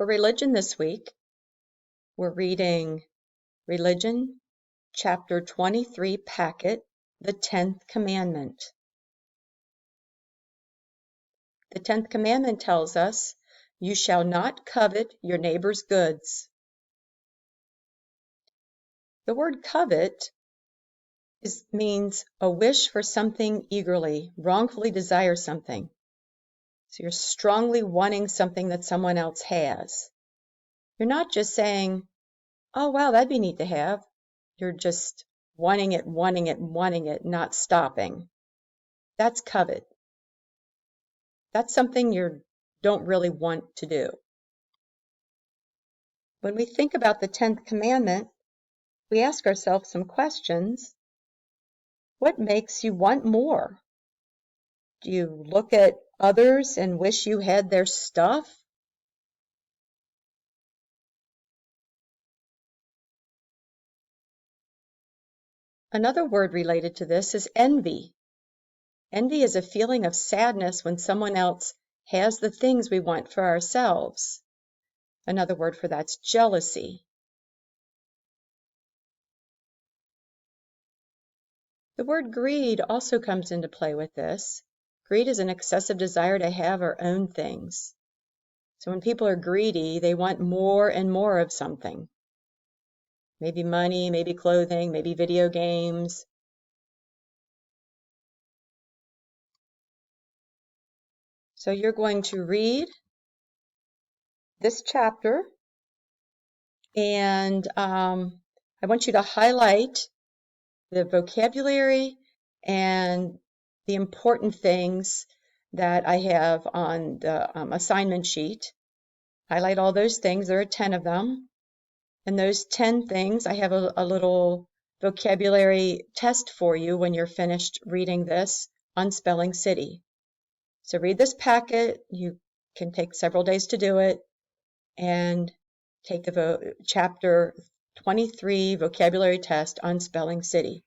For religion this week, we're reading Religion, Chapter 23 Packet, the 10th Commandment. The 10th Commandment tells us, "You shall not covet your neighbor's goods." The word covet means a wish for something eagerly, wrongfully desire something. So you're strongly wanting something that someone else has. You're not just saying, "Oh, wow, that'd be neat to have." You're just wanting it, wanting it, wanting it, not stopping. That's covet. That's something you don't really want to do. When we think about the 10th commandment, we ask ourselves some questions. What makes you want more? Do you look at others and wish you had their stuff? Another word related to this is envy. Envy is a feeling of sadness when someone else has the things we want for ourselves. Another word for that's jealousy. The word greed also comes into play with this. Greed is an excessive desire to have or own things. So when people are greedy, they want more and more of something. Maybe money, maybe clothing, maybe video games. So you're going to read this chapter, and I want you to highlight the vocabulary and the important things that I have on the assignment sheet. Highlight all those things. There are 10 of them. And those 10 things, I have a little vocabulary test for you when you're finished reading this on Spelling City. So read this packet. You can take several days to do it, and take the chapter 23 vocabulary test on Spelling City.